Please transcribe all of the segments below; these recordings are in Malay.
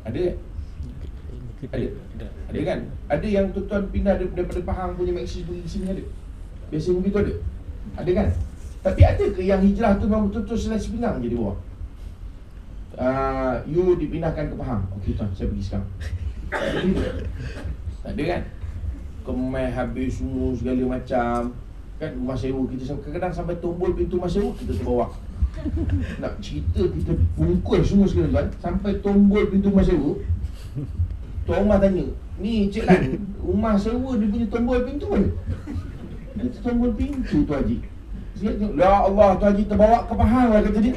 Ada kan? Ada kan? Ada yang tuan-tuan pindah daripada Pahang punya Maxis pergi ke sini ada? Biasanya begitu ada? Ada kan? Tapi ada ke yang hijrah tu memang betul-betul Selai Sepinang je di bawah? You dipindahkan ke Pahang. Okey tuan, saya pergi sekarang. Tak ada kan? Kemai habis semua segala macam kan, rumah sewa kita kadang-kadang sampai tombol pintu rumah sewa kita terbawa. Nak cerita kita bungkus semua sekali tuan, sampai tombol pintu rumah sewa. Tuan rumah tanya, ni Cik Lan, rumah sewa dia punya tombol pintu mana? Itu tombol pintu tu Haji. Dia tengok, ya Allah, tu Haji terbawa ke Pahang lah kata dia.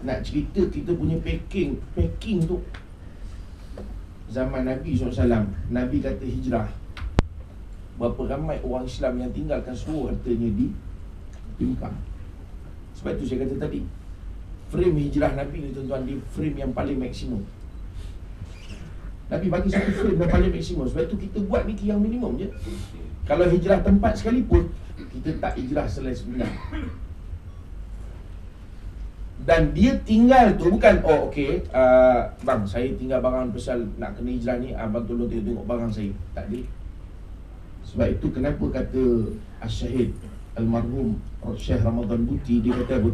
Nak cerita kita punya packing tu zaman Nabi SAW. Nabi kata hijrah, berapa ramai orang Islam yang tinggalkan seluruh hartanya di Mekah. Sebab itu saya kata tadi, frame hijrah Nabi ni tuan-tuan, di frame yang paling maksimum. Nabi bagi satu frame yang paling maksimum. Sebab itu kita buat ni yang minimum je. Kalau hijrah tempat sekalipun, kita tak hijrah Selai Sepinang. Dan dia tinggal tu bukan, oh okey, bang saya tinggal barang pasal nak kena hijrah ni, abang tolong tengok barang saya. Tak ada. Sebab itu kenapa kata Asy-Syahid Almarhum Syekh Ramadan Buti, dia kata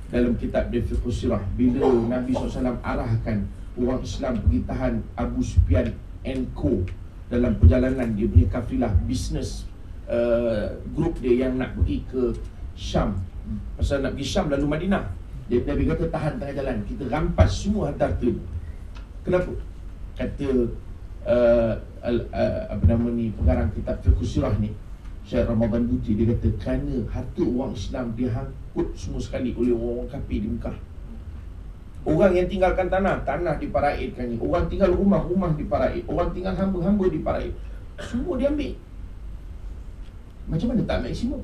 dalam kitab dia Fiqh Sirah, bila Nabi SAW arahkan orang Islam pergi tahan Abu Sufyan and Co dalam perjalanan dia punya kafilah bisnes, grup dia yang nak pergi ke Syam, pasal nak pergi Syam lalu Madinah. Dia Nabi kata tahan tengah jalan, kita rampas semua harta-harta. Kenapa? Kata pengarang kitab Fiqh Sirah ni, Syekh Ramadan Buti, dia kata kerana harta orang Islam dihangkut semua sekali oleh orang kafir di Mekah. Orang yang tinggalkan tanah diparaidkannya. Orang tinggal rumah diparaid. Orang tinggal hamba diparaid. Semua diambil. Macam mana tak maksimum?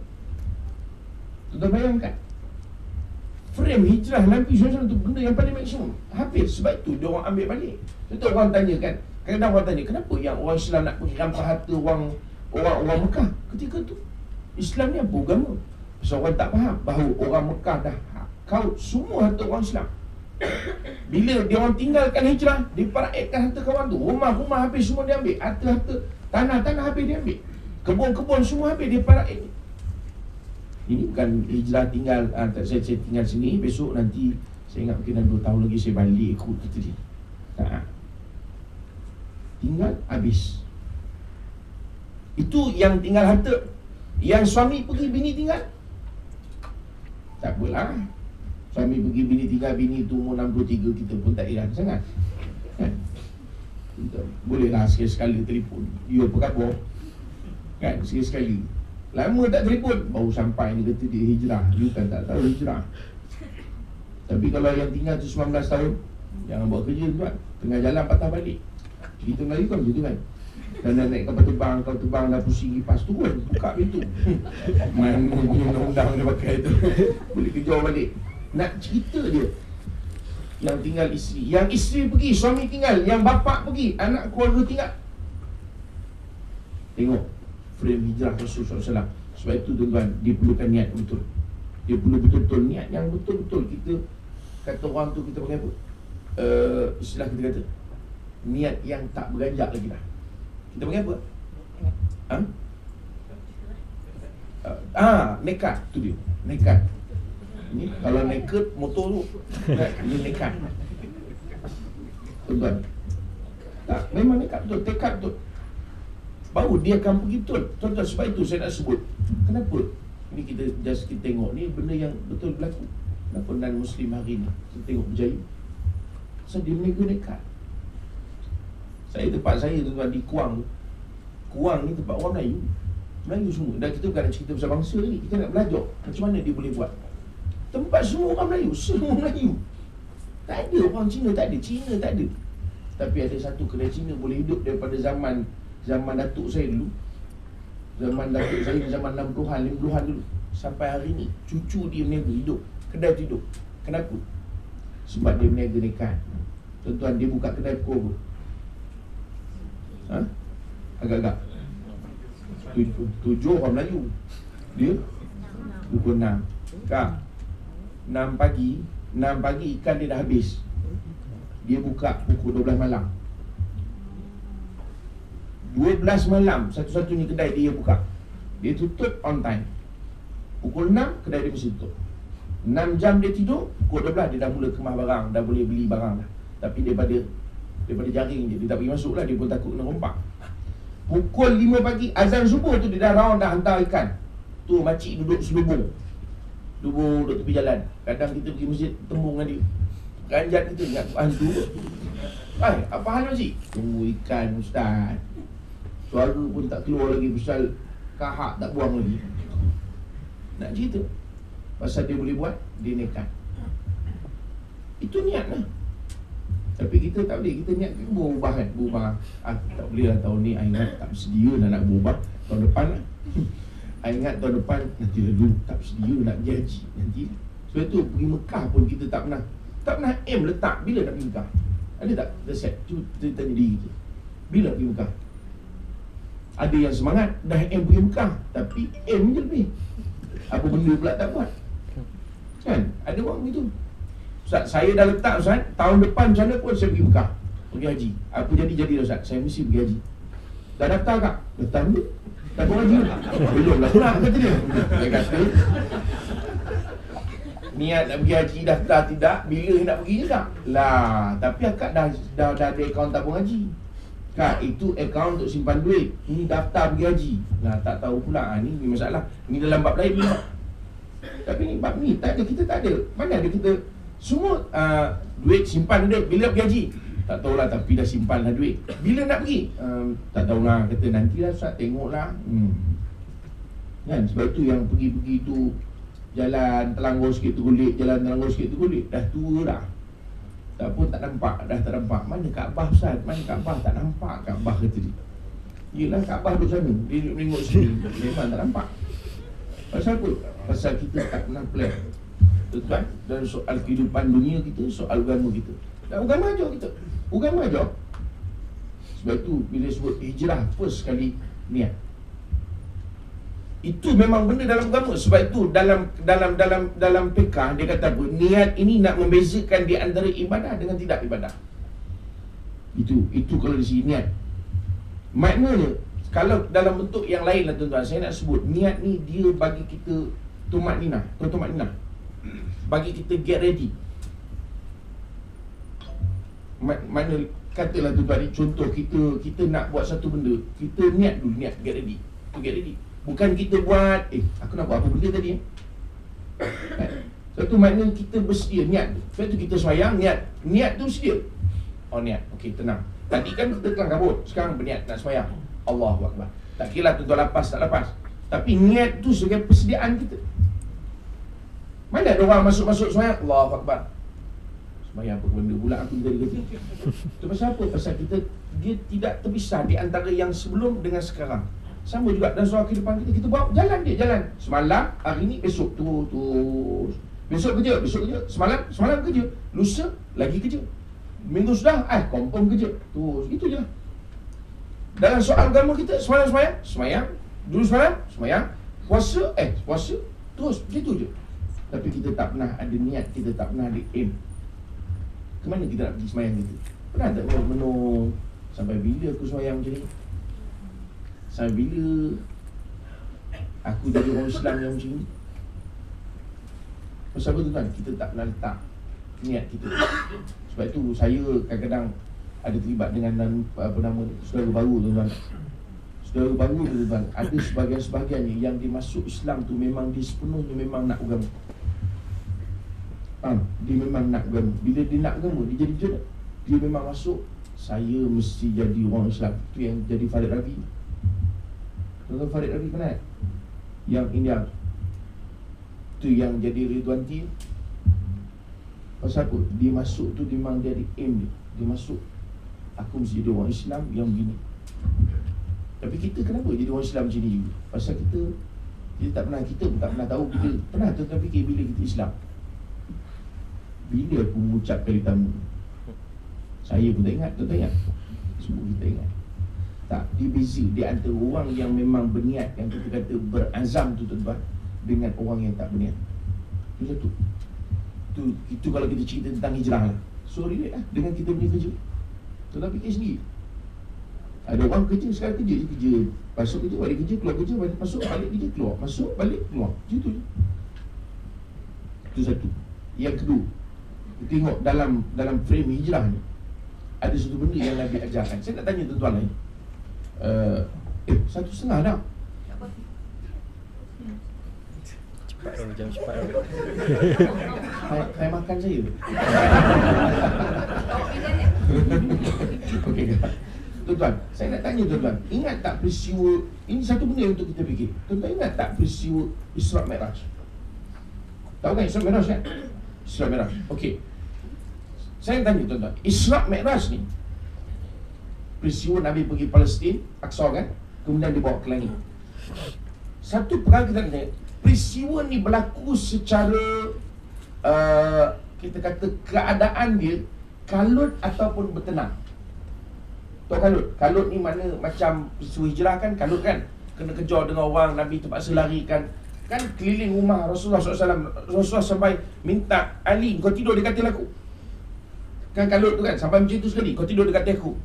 Tuan bayangkan, frame hijrah Nabi SAW tu benda yang paling maksimum. Habis. Sebab tu dia orang ambil balik. Tentu orang tanya kan, kadang-kadang orang tanya, kenapa yang orang Islam nak pergi rampas harta orang Mekah ketika tu? Islam ni apa agama? Sebab orang tak faham bahawa orang Mekah dah kaut semua harta orang Islam. Bila dia orang tinggalkan hijrah, diparaidkan harta kawan tu. Rumah-rumah habis semua dia ambil. Harta-harta, tanah-tanah habis dia ambil. Kebun-kebun semua habis dia paraid. Ini bukan hijrah tinggal, saya tinggal sini, besok nanti saya ingat mungkin 2 tahun lagi saya balik ikut kata dia. Tak. Tinggal habis. Itu yang tinggal harta. Yang suami pergi, bini tinggal, tak apalah. Suami pergi, bini tinggal. Bini tu umur 63, kita pun tak heran sangat kan? Bolehlah sekali-sekali telefon, you apa khabar kan, sekali-sekali. Lama tak telefon, baru sampai ni kata dia hijrah. You kan tak tahu hijrah. Tapi kalau yang tinggal tu 19 tahun, jangan buat kerja tuan, tengah jalan patah balik. Kita Melayu kan macam tu kan. Dan dah naik kapal terbang dah pusing kipas, turun, buka pintu. Mana undang-undang dia pakai tu, boleh kejar balik. Nak cerita dia, yang tinggal isteri, yang isteri pergi, suami tinggal, yang bapa pergi, anak keluarga tinggal. Tengok frame hijrah Rasulullah SAW. Sebab itu tuan-tuan, dia perlukan niat betul. Dia perlu betul-betul niat yang betul-betul. Kita kata orang tu, kita panggil apa? Istilah kita kata niat yang tak beranjak lagi dah. Kita panggil apa? Nekat. Tu dia, nekat. Ni kalau naked motor tu, ini nekat. Tuan-tuan, tak, memang nekat betul, tekad betul. Baru dia akan pergi betul. Tuan-tuan, sebab itu saya nak sebut, kenapa ni kita tengok ni benda yang betul berlaku. Kenapa non-Muslim hari ni kita tengok berjaya? Sebab dia meniaga nekat. Tempat saya tuan-tuan di Kuang. Kuang ni tempat orang Melayu semua. Dan kita bukan nak cerita pasal bangsa ni, kita nak belajar macam mana dia boleh buat. Tempat semua orang Melayu, semua Melayu. Tak ada orang Cina, tak ada. Cina tak ada. Tapi ada satu kedai Cina boleh hidup daripada zaman datuk saya dulu. Zaman datuk saya zaman 60-an, 50-an dulu, sampai hari ni cucu dia meniaga hidup. Kedai tu hidup. Kenapa? Sebab dia meniaga nekat. Tuan-tuan, dia buka kedai pukul apa? Agak-agak 7 orang Melayu. Dia pukul 6. Kak, 6 pagi ikan dia dah habis. dia buka pukul 12 malam. 12 malam satu-satunya kedai dia buka. Dia tutup on time. Pukul 6 kedai dia mesti tutup. 6 jam dia tidur, pukul 12 dia dah mula kemas barang, dah boleh beli barang dah. Tapi daripada jaring dia tak pergi masuk lah, dia pun takut kena rompak. Pukul 5 pagi azan subuh tu dia dah round dah hantar ikan. Tu makcik duduk selubung. Duduk tepi jalan. Kadang kita pergi masjid tembung dengan dia. Ganjat kita ingat hantu. Apa hal makcik? Tunggu ikan ustaz. Suara pun tak keluar lagi pasal kahak tak buang lagi. Nak cerita pasal dia boleh buat, dia nekat. Itu niat lah. Tapi kita tak boleh. Kita niat berubah kan. Berubah. Tak boleh lah tahun ni. I ingat tak bersedia lah nak berubah. Tahun depan lah. I ingat tahun depan nanti dulu tak bersedia nak pergi haji nanti. Sebab tu pergi Mekah pun kita tak pernah aim letak bila nak pergi Mekah. Ada tak? Kita set. Cuba kita tanya diri kita. Bila pergi Mekah? Ada yang semangat dah aim pergi Mekah, tapi aim je lebih. Apa benda pula tak buat. Kan? Ada orang begitu. Ustaz, saya dah letak Ustaz, tahun depan macam mana pun saya pergi Mekah, pergi haji. Apa jadi Ustaz? Saya mesti pergi haji. Dah daftar tak? Daftar dulu. Dah buat haji? Belum lah pula kata dia. Dia kata niat nak pergi haji daftar tidak, bila nak pergi je tak? Lah, tapi akak dah ada akaun tabung haji. Kak, itu akaun untuk simpan duit. Ini daftar pergi haji. Nah, tak tahu pula. Ni masalah. Ni dalam bab lain pula. Tapi ni bab ni tak ada, kita tak ada. Mana ada kita semua duit simpan duit bila pergi haji? Tak tahulah, tapi dah simpan lah duit. Bila nak pergi? Tak tahulah, kata nantilah Ustaz, tengoklah. Kan, sebab tu yang pergi-pergi tu jalan terlanggur sikit tergulik, jalan terlanggur sikit tergulik. Dah tua dah. Tak pun tak nampak, dah tak nampak. Mana Kaabah Ustaz? Mana Kaabah? Tak nampak Kaabah, kata dia. Yelah, Kaabah duduk sana, dia duduk menengok sini. Memang tak nampak. Pasal apa? Pasal kita tak pernah plan. Tuan, dalam soal kehidupan dunia kita, soal agama kita. Dan agama ajar kita. Agama ajar. Sebab tu bila sebut hijrah, first kali niat. Itu memang benda dalam agama. Sebab itu dalam fiqh dia kata apa? Niat ini nak membezakan di antara ibadah dengan tidak ibadah. Itu kalau di sini niat. Maknanya kalau dalam bentuk yang lain lah tuan-tuan, saya nak sebut niat ni dia bagi kita tumakninah, bagi kita get ready. Mana katalah tuan-tuan, contoh kita nak buat satu benda, kita niat dulu, niat get ready. To get ready. Bukan kita buat, aku nak buat apa benda tadi Sebab tu maknanya kita bersedia, niat. Sebab tu kita sembahyang, niat tu sedia. Oh niat, okey tenang. Tadi kan kita kelang kabut, sekarang berniat nak sembahyang. Allahu Akbar. Tak kira lah tuan-tuan lepas tak lepas, tapi niat tu sebagai persediaan kita. Mana ada orang masuk sembahyang, Allahu Akbar, sembahyang apa benda pula aku tadi kata. Itu pasal apa? Pasal dia tidak terpisah di antara yang sebelum dengan sekarang. Sama juga dalam soal kehidupan kita buat jalan. Semalam, hari ni, besok terus. Besok kerja, semalam kerja. Lusa, lagi kerja. Minggu sudah, confirm kerja. Terus, itu je lah. Dalam soal agama kita, semalam semayang. Dulu semalam, semayang. Puasa, terus, begitu je. Tapi kita tak pernah ada niat, kita tak pernah ada aim. Kemana kita nak pergi semayang kita? Pernah tak menung sampai bila aku semayang macam ni? Sampai bila aku jadi orang Islam yang macam ni? Pasal apa tuan? Kita tak pernah letak niat kita. Sebab itu saya kadang-kadang ada terlibat dengan saudara baru tuan-tuan. Saudara baru tuan-tuan, ada sebahagian-sebahagiannya yang dia masuk Islam tu memang dia sepenuhnya memang nak agama. Dia memang nak agama. Bila dia nak agama, dia jadi macam mana? Dia memang masuk, saya mesti jadi orang Islam. Itu yang jadi Farid Rabi. Tuan-tuan, Farid Rabi kenal? Yang India. Itu yang jadi Ridwanti. Pasal apa? Dia masuk tu memang dia ada aim dia. Dia masuk, aku mesti jadi orang Islam yang begini. Tapi kita kenapa jadi orang Islam macam ni juga? Pasal kita tak pernah tahu kita. Pernah tuan-tuan fikir bila kita Islam? Bila aku mengucap kali tamu? Saya pun tak ingat, tuan-tuan ingat? Semua kita ingat. Tak, dia beza di antara orang yang memang berniat, yang kita kata berazam tu tuan-tuan, dengan orang yang tak berniat. Itu satu. Itu kalau kita cerita tentang hijrah lah. So relate lah dengan kita punya kerja. Tuan fikir sendiri. Ada orang kerja, sekarang kerja je, kerja masuk kerja, balik kerja, keluar kerja, balik, masuk, balik kerja, keluar, masuk, balik, keluar. Macam tu je. Itu satu. Yang kedua, kita tengok dalam frame hijrah ni, ada satu benda yang Nabi ajarkan. Saya nak tanya tuan-tuan lain. 1:30 dah. Cepat dong, jam cepat dong. Saya makan saya. Okey. Tuan-tuan, saya nak tanya tuan-tuan, ingat tak peristiwa, ini satu benda untuk kita fikir. Tuan-tuan ingat tak peristiwa Isra' Mi'raj? Tahu kan Isra' Mi'raj kan? Isra' Mi'raj. Okey. Saya tanya tuan-tuan, Isra' Mi'raj ni peristiwa Nabi pergi Palestin, Aqsa kan? Kemudian dibawa ke langit. Satu perkara kita tanya, peristiwa ni berlaku secara kita kata keadaan dia kalut ataupun bertenang. Tahu kalut? Kalut ni mana macam peristiwa hijrah kan, kalut kan? Kena kejar dengan orang, Nabi terpaksa lari kan keliling rumah Rasulullah SAW. Rasulullah sampai minta, Ali, kau tidur di katil aku. Kan kalut tu kan, sampai macam tu sekali, kau tidur di katil aku.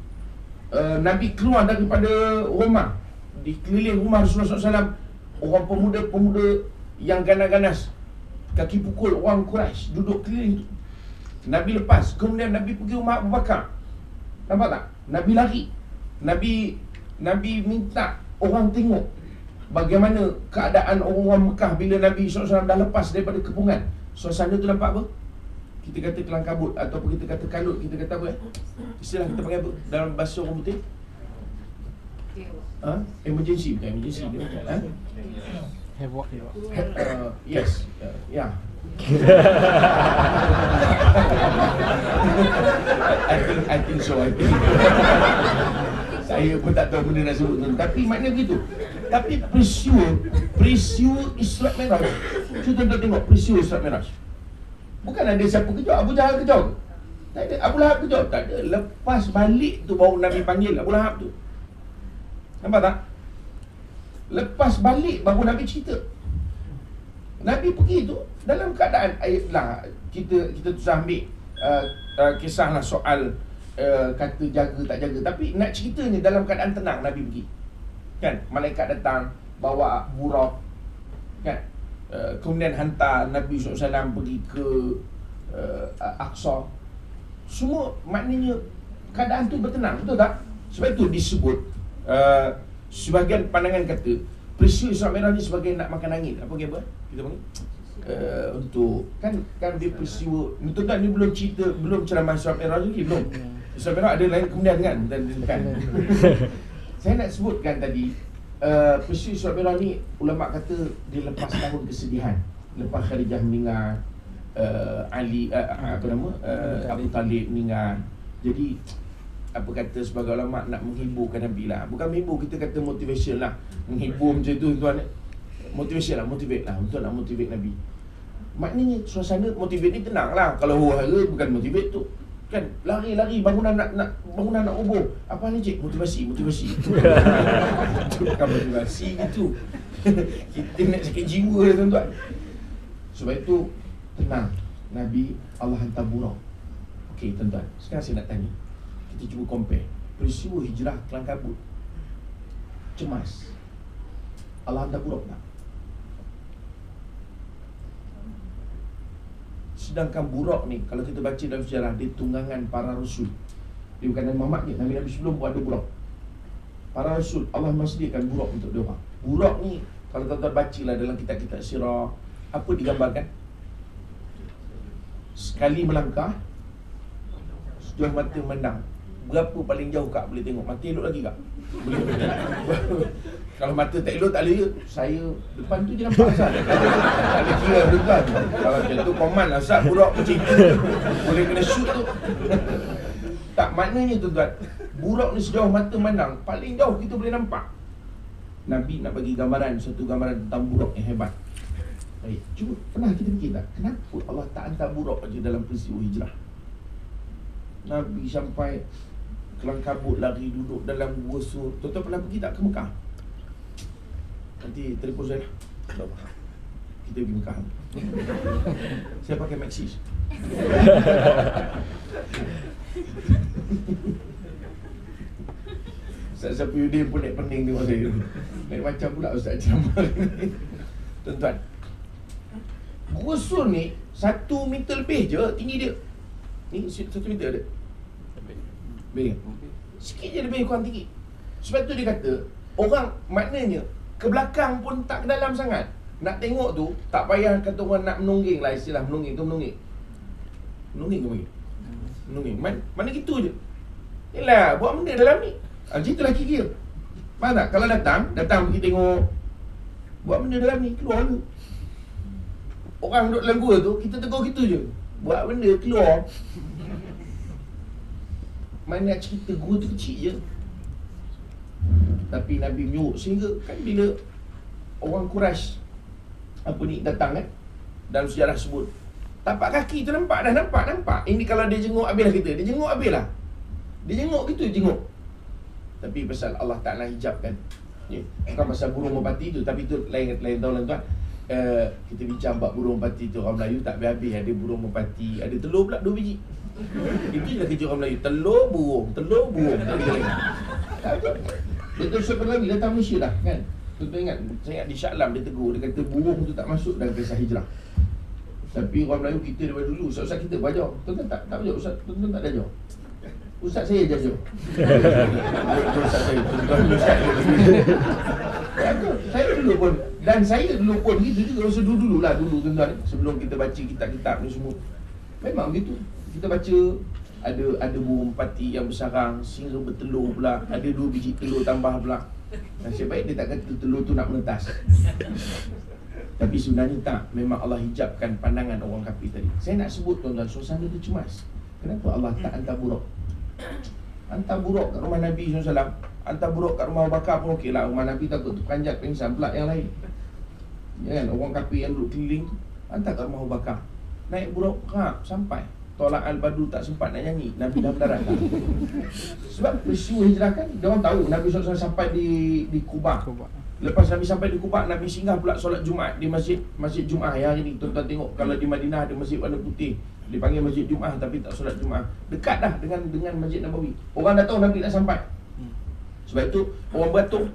Nabi keluar daripada rumah, di keliling rumah Rasulullah SAW. Orang pemuda-pemuda yang ganas-ganas, kaki pukul orang Quraisy duduk keliling tu. Nabi lepas, kemudian Nabi pergi rumah Abu Bakar. Nampak tak? Nabi lari. Nabi minta orang tengok bagaimana keadaan orang Mekah bila Nabi SAW dah lepas daripada kepungan. Suasana tu nampak apa? Kita kata kelang kabut, ataupun kita kata kalut, kita kata apa? Istilah kita panggil apa dalam bahasa orang putih? Emergency, bukan emergency dia bukan, Havoc. Yes, yeah. I think so. Saya pun tak tahu benda nak sebut tu, tapi maknanya begitu. Tapi peristiwa Isra' Mi'raj, cuba tuan tengok peristiwa Isra' Mi'raj. Bukan ada siapa kejar, Abu Jahal kejar ke? Tak ada. Abu Lahab kejar? Tak ada. Lepas balik tu baru Nabi panggil Abu Lahab tu. Nampak tak? Lepas balik baru Nabi cerita. Nabi pergi tu dalam keadaan lah, kita susah ambil kisahlah soal kata jaga tak jaga, tapi nak ceritanya dalam keadaan tenang Nabi pergi. Kan? Malaikat datang bawa buraq kan? Kemudian hantar Nabi SAW pergi ke Aqsa. Semua maknanya keadaan tu bertenang, betul tak? Sebab itu disebut sebahagian pandangan kata peristiwa Isra' Mi'raj ni sebagai nak makan angin. Apa kita panggil? Untuk kan dia peristiwa, betul tak? Ni belum cerita, belum ceramah Isra' Mi'raj lagi, belum. Isra' Mi'raj ada lain kemudian kan? Kan? Saya nak sebutkan tadi peristiwa Isra' Mi'raj ni, ulama kata dia lepas tahun kesedihan, lepas Khadijah meninggal, Ali Abu Talib meninggal. Jadi apa kata sebagai ulama nak menghiburkan Nabi lah. Bukan menghibur, kita kata motivation lah. Menghibur macam tu tuan. Motivation lah, motivate lah, untuk nak motivate Nabi. Maknanya suasana motivate ni tenang lah. Kalau huru-hara bukan motivate tu kan, lari-lari bangunan nak ubur. Apa ni cik? Motivasi. Itu bukan motivasi gitu. Kita nak sakit jiwa lah tuan-tuan. Sebab itu tenang. Nabi Allah hantar buraq. Okey tuan-tuan, sekarang saya nak tanya, kita cuba compare peristiwa hijrah kelang kabut, cemas, Allah hantar buraq tak? Sedangkan buraq ni, kalau kita baca dalam sejarah, dia tunggangan para rasul. Dia bukan Nabi Muhammad je, Nabi-Nabi sebelum pun ada buraq. Para rasul, Allah sediakan buraq untuk dia orang. Buraq ni, kalau tuan-tuan bacalah dalam kitab-kitab sirah, apa digambarkan? Sekali melangkah, sejauh mata memandang. Berapa paling jauh kak boleh tengok? Mata elok lagi kak? Boleh. Kalau mata tak elok tak boleh. Saya depan tu je nampak asal. Tak ada kira tuan. Kalau macam tu command lah asal buraq macam tu. Boleh kena shoot tu. Tak, maknanya tuan-tuan, buraq ni sejauh mata memandang, paling jauh kita boleh nampak. Nabi nak bagi gambaran, satu gambaran tentang buraq yang hebat. Baik, cuba pernah kita fikir tak, kenapa Allah tak hantar buraq je dalam peristiwa hijrah? Nabi sampai kelang kabut, lari duduk dalam gua Sur. Tuan-tuan pernah pergi tak ke Mekah? Nanti telefon saya lah. Kita pergi Mekah. Saya pakai Maxis. Ustaz Safiuddin pun naik pening tengok saya. Naik macam pula Ustaz ceramah ni. Tuan-tuan, rusun ni 1 meter lebih je tinggi dia. Ni 1 meter ada. Lebih. Sikit je lebih kurang tinggi. Sebab tu dia kata, orang maknanya ke belakang pun tak ke dalam sangat. Nak tengok tu, tak payah kata orang nak menungging lah, istilah menungging tu menungging. Menungging ke bagi? Menungging. Mana gitu je. Yelah, buat benda dalam ni. Macam itulah kira. Faham tak? Kalau datang pergi tengok, buat benda dalam ni, keluar dulu. Orang duduk dalam gua tu, kita tegur gitu je. Buat benda, keluar. Mana nak cerita gua tu kecil je. Tapi Nabi menyuruh sehingga kan bila orang Quraisy datang kan, dalam sejarah sebut tapak kaki tu nampak. Ini kalau dia jenguk habis lah kita. Dia jenguk habis lah. Dia jenguk gitu, jenguk. Tapi pasal Allah Ta'ala hijabkan. Bukan pasal burung merpati tu, tapi tu lain tahun tuan. Kita bincang bab burung merpati tu. Orang Melayu tak habis-habis. Ada burung merpati, ada telur pula 2 biji. Itu je lah kerja orang Melayu. Telur burung. Dia terus lagi datang Malaysia dah kan. Tuan-tuan ingat, saya ingat di Shah Alam dia tegur. Dia kata burung tu tak masuk dalam kisah hijrah. Tapi orang Melayu kita daripada dulu, ustaz kita belajar. Tuan-tuan tak belajar, ustaz. Tuan-tuan tak belajar. Ustaz saya je ajar. Ustaz saya, ustaz saya dulu pun. Dan saya dulu pun gitu juga. Rasa dulu tuan-tuan. Sebelum kita baca kitab-kitab ni semua, memang gitu. Kita baca ada burung merpati yang bersarang, sehingga bertelur pula. Ada 2 biji telur tambah pula. Nasib baik dia tak kata telur tu nak menetas. Tapi sebenarnya tak. Memang Allah hijabkan pandangan orang kafir tadi. Saya nak sebut tuan-tuan, suasana tu cemas. Kenapa Allah tak hantar buruk? Hantar buruk kat rumah Nabi SAW. Hantar buruk kat rumah Abu Bakar pun okey lah. Rumah Nabi takut terperanjat pingsan pula yang lain. Ya kan? Orang kafir yang duduk keliling tu, hantar kat rumah Abu Bakar. Naik buruk, sampai Tolak Al-Badru tak sempat nak nyanyi, Nabi dah mendarat dah. Sebab peristiwa hijrah kan, dia orang tahu Nabi SAW sampai di Kuba. Lepas Nabi sampai di Kuba, Nabi singgah pula solat Jumaat di Masjid Jumaah yang hari ni. Tuan-tuan tengok, kalau di Madinah ada masjid warna putih, dipanggil Masjid Jumaah tapi tak solat Jumaah. Dekat dah dengan Masjid Nabawi. Orang dah tahu Nabi dah sampai. Sebab itu orang beratur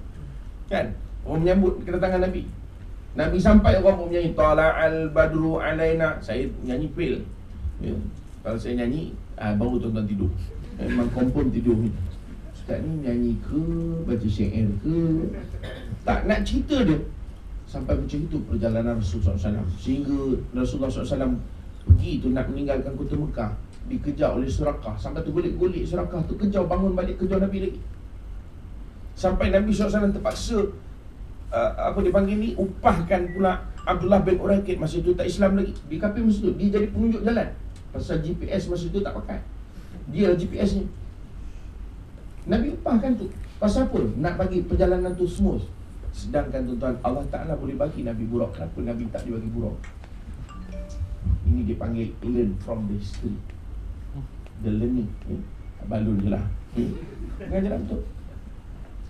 kan, orang menyambut kedatangan Nabi. Nabi sampai, orang pun menyanyi Tala Al-Badru Alaina. Saya nyanyi pil ya. Kalau saya nyanyi, baru tuan-tuan tidur. Memang kompon tidur ni. Ustaz ni nyanyi ke, baca syair ke, tak nak cerita dia. Sampai macam itu perjalanan Rasulullah SAW. Sehingga Rasulullah SAW pergi tu nak meninggalkan kota Mekah, dikejar oleh Surakah. Sampai tu golik-golik Surakah tu kejar, bangun balik kejar Nabi lagi. Sampai Nabi SAW terpaksa dipanggil ni, upahkan pula Abdullah bin Uraikid. Masa tu tak Islam lagi. Di kafir masa tu, dia jadi penunjuk jalan. Pasal GPS masa tu tak pakai. Dia GPS ni. Nabi upahkan tu. Pasal apa? Nak bagi perjalanan tu smooth. Sedangkan tuan-tuan, Allah Ta'ala boleh bagi Nabi buruk. Kenapa Nabi tak dibagi buruk? Ini dipanggil learn from the history. The learning. Balun je lah. Mengajar betul.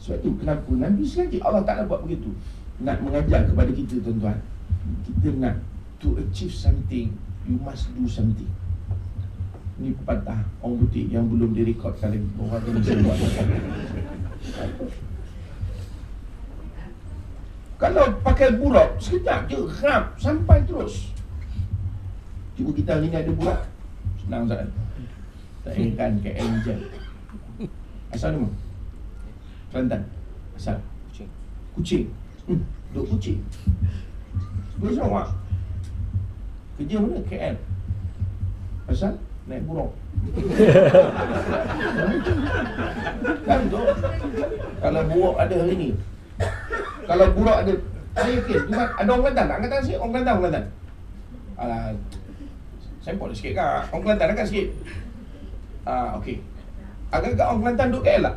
Sebab tu kenapa Nabi sengaja Allah Ta'ala buat begitu. Nak mengajar kepada kita tuan-tuan. Kita nak to achieve something, you must do something. Ni pepatah orang putih yang belum direkodkan lagi. Orang tu mesti buat. Kalau pakai buruk, sekejap je, sampai terus. Cuba kita hari ni ada buruk, senang sangat. Tak ingatkan KL je. Asal mana? Kelantan. Asal? Kuching. Duk Kuching. Sebelum Sarawak. Kerja mana? KL. Asal? Naik buruk. Kan tu? Kalau buruk ada hari ni, kalau buruk ada, saya yakin tu kan ada orang Kelantan tak? Angkatan sikit, orang Kelantan. Sempol sikit kak. Orang Kelantan angkat sikit. Okey. Agak-agak orang Kelantan duduk KL lah.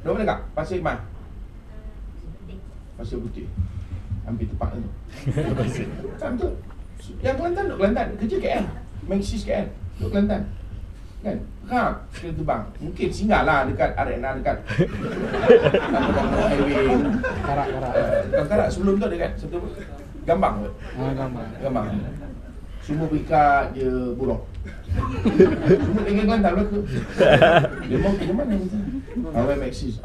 Duduk mana kak? Pasir Mas. Pasir Putih. Hampir tepat tu. Kan betul. Yang Kelantan duduk Kelantan, kerja KL. Maxis KL, duduk Kelantan. Kan? Kena terbang. Mungkin singgah lah dekat arena, dekat highway Karak. Sebelum tu dekat satu Gambang. Gambang. Semua berikat je buruk. Semua dengan Kelantan belaka. Dia mau pergi mana kita? Kawai Maxis.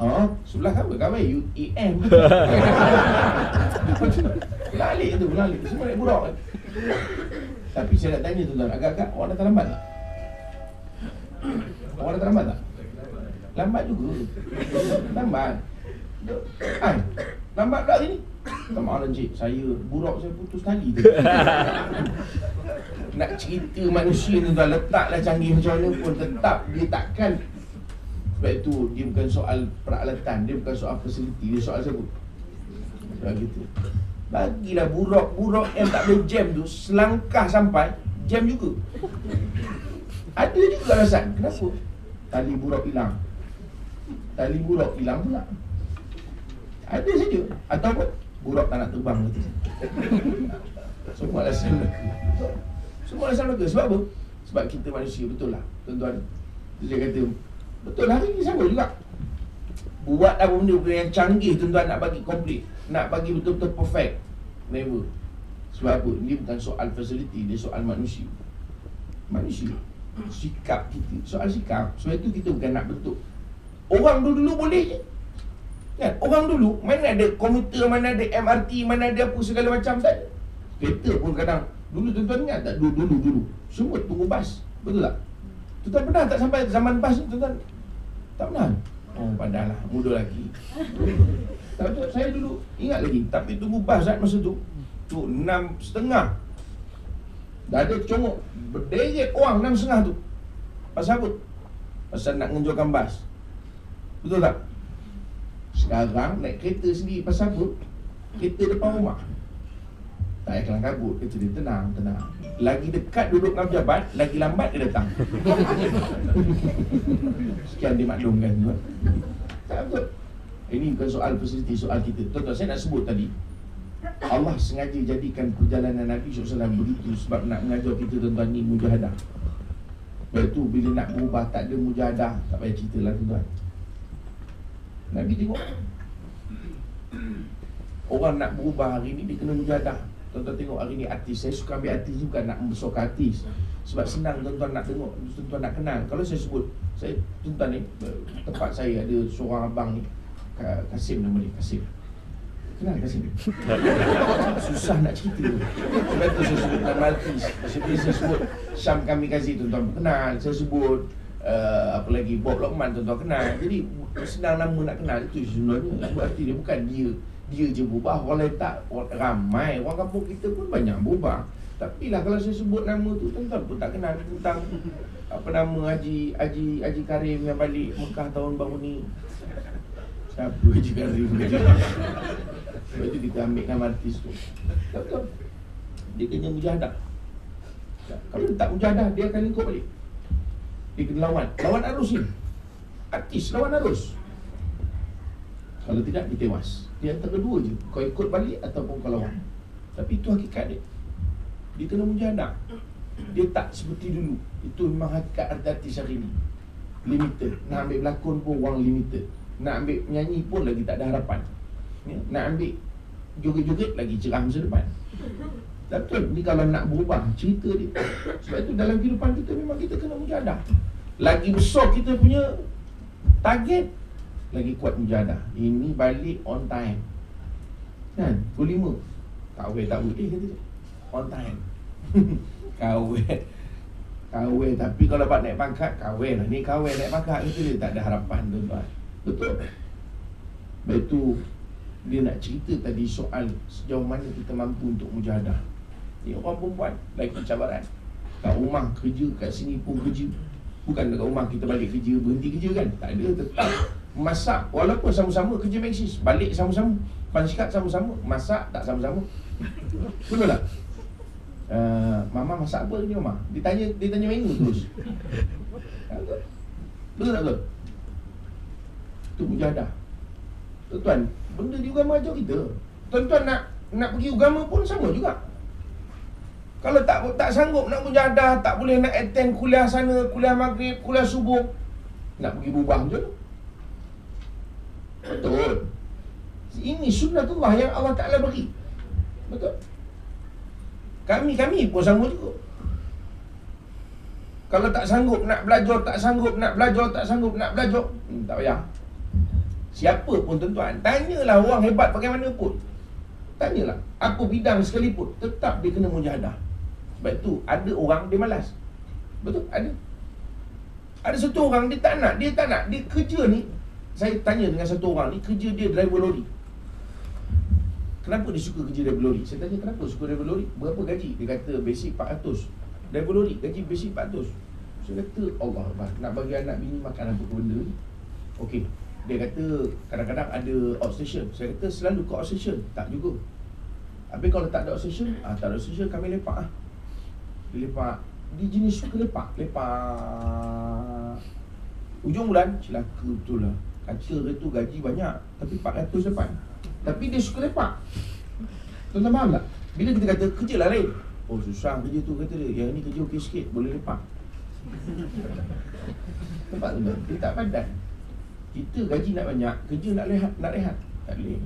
Sebelah kawai UEM. Lalik tu, lalik. Semua naik buruk. Tapi saya nak tanya tuan-tuan, agak-agak orang datang lambat tak? Orang datang lambat tak? Lambat juga. Lambat. Lambat tak hari ni? Tak maaf Encik, saya buruk saya putus tali tu. Nak cerita manusia tu tuan, letaklah canggih macam mana pun tetap dia takkan. Sebab itu dia bukan soal peralatan, dia bukan soal fasiliti, dia soal sebut. Soal gitu. Bagilah buruk yang tak boleh jam tu selangkah sampai jam juga. Ada juga alasan. Kenapa? Tali buruk hilang. Tali buruk hilang pula. Ada saja. Ataupun buruk tak nak terbang gitu. Semua alasan mereka. Semua alasan mereka. Sebab apa? Sebab kita manusia, betul lah tuan-tuan. Dia kata betul lah, hari ni sama juga. Buat apa benda yang canggih tuan-tuan nak bagi complete, nak bagi betul-betul perfect, never. Sebab apa? Ini bukan soal facility, dia soal manusia. Manusia, sikap kita, soal sikap. Sebab itu kita bukan nak bentuk. Orang dulu boleh je kan? Orang dulu mana ada komuter, mana ada MRT, mana ada apa segala macam, tak ada. Kereta pun kadang dulu tuan-tuan ingat tak? Dulu semua tunggu bas, betul tak? Tuan-tuan pernah tak sampai zaman bas ni tuan-tuan? Tak pernah? Oh padahlah muda lagi. Tak betul, saya dulu ingat lagi. Tapi tunggu bas saat masa tu 6.30. Dah ada congok berderet orang 6.30 tu. Pasal apa? Pasal nak mengejualkan bas. Betul tak? Sekarang naik kereta sendiri pasal apa? Kereta depan rumah. Tak payah kelang kabut, kereta dia tenang. Lagi dekat duduk dengan pejabat, lagi lambat dia datang. Sekian dimaklumkan tuan. Tak betul. Ini bukan soal fasiliti, soal kita. Tuan-tuan, saya nak sebut tadi, Allah sengaja jadikan perjalanan Nabi SAW begitu sebab nak mengajar kita tuan-tuan ni mujahadah. Sebab itu bila nak berubah tak ada mujahadah, tak payah cerita lah tuan-tuan. Nabi tengok orang nak berubah hari ni, dia kena mujahadah. Tuan-tuan tengok hari ni artis, saya suka ambil artis bukan nak membesarkan artis. Sebab senang tuan-tuan nak tengok, tuan-tuan nak kenal. Kalau saya sebut, saya tuan-tuan ni, tempat saya ada seorang abang ni, Kasim nama dia, Kasim. Kenal Kasim? Susah nak cerita. Sebab tu saya sebut nama artis. Saya sebut Syam Kamikaze, tuan-tuan kenal. Saya sebut apa lagi, Bob Lokman, tuan-tuan kenal. Jadi senang nama nak kenal. Itu sebenarnya sebut artis dia, bukan dia je berubah. Orang lain tak, ramai orang kampung kita pun banyak berubah. Tapi lah kalau saya sebut nama tu, tuan-tuan pun tak kenal tentang apa nama Haji Karim yang balik Mekah tahun baru ni. Siapa Haji Karim? Sebab tu kita ambil nama artis tu. Betul. Dia kena mujahadah. Kalau dia tak mujahadah, dia akan ikut balik. Dia kena lawan arus ni. Artis lawan arus. Kalau tidak, dia tewas. Dia antara dua je, kau ikut balik ataupun kau lawan. Tapi itu hakikat dia. Dia kena mujahadah. Dia tak seperti dulu. Itu memang hakikat artis hari ni. Limited. Nak ambil pelakon pun orang limited. Nak ambil penyanyi pun lagi tak ada harapan. Nak ambil joget-joget lagi cerah masa depan. Betul. Ni kalau nak berubah cerita dia. Sebab itu dalam kehidupan kita memang kita kena mujahadah. Lagi besar kita punya target, lagi kuat mujahadah. Ini balik on time. Kan? Pukul 5 kawin tak boleh kata dia. On time. Kawin tapi kalau dapat naik pangkat, kawin lah. Ni kawin naik pangkat kata dia, tak ada harapan tuan-tuan. Betul. Sebab itu dia nak cerita tadi soal sejauh mana kita mampu untuk mujahadah. Ni orang perempuan lagi cabaran. Kat rumah kerja, kat sini pun kerja. Bukan dekat rumah kita balik kerja, berhenti kerja kan. Tak ada, tetap masak. Walaupun sama-sama kerja Maxis, balik sama-sama, pansikat sama-sama, masak tak sama-sama. Betul tak? Mama masak apa ni Mama? Dia tanya menu terus. Betul tak betul? Itu mujahadah. Tuan-tuan, benda di agama ajar kita. Tuan-tuan nak pergi agama pun sama juga. Kalau tak sanggup nak mujahadah, tak boleh nak attend kuliah sana, kuliah maghrib, kuliah subuh, nak pergi berubah macam tu. Betul. Ini sunnatullah yang Allah Ta'ala beri. Betul. Kami pun sama juga. Kalau tak sanggup nak belajar, tak sanggup nak belajar, tak sanggup nak belajar, tak payah. Siapa pun tuan-tuan, tanyalah orang hebat bagaimana pun, tanyalah apa bidang sekalipun, tetap dia kena mujahadah. Sebab tu ada orang dia malas. Betul? Ada satu orang dia tak nak, dia kerja ni. Saya tanya dengan satu orang ni, kerja dia driver lori. Kenapa dia suka kerja driver lori? Saya tanya kenapa suka driver lori? Berapa gaji? Dia kata basic 400. Driver lori gaji basic 400. Saya kata Allah Akbar, nak bagi anak bini makan apa benda ni? Okey. Dia kata kadang-kadang ada outstation. Saya kata selalu ke outstation? Tak juga. Habis kalau tak ada outstation, tak ada outstation, kami lepak Dia lepak. Dia jenis suka lepak. Ujung bulan, celaka betul lah. Kata dia tu gaji banyak, tapi 400 dapat. Tapi dia suka lepak. Tuan-tuan faham tak? Bila kita kata kerja lah lain, oh susah kerja tu, kata dia. Yang ni kerja okey sikit, boleh lepak. Nampak tu? Dia tak padan. Kita gaji nak banyak, kerja nak rehat. Tak boleh.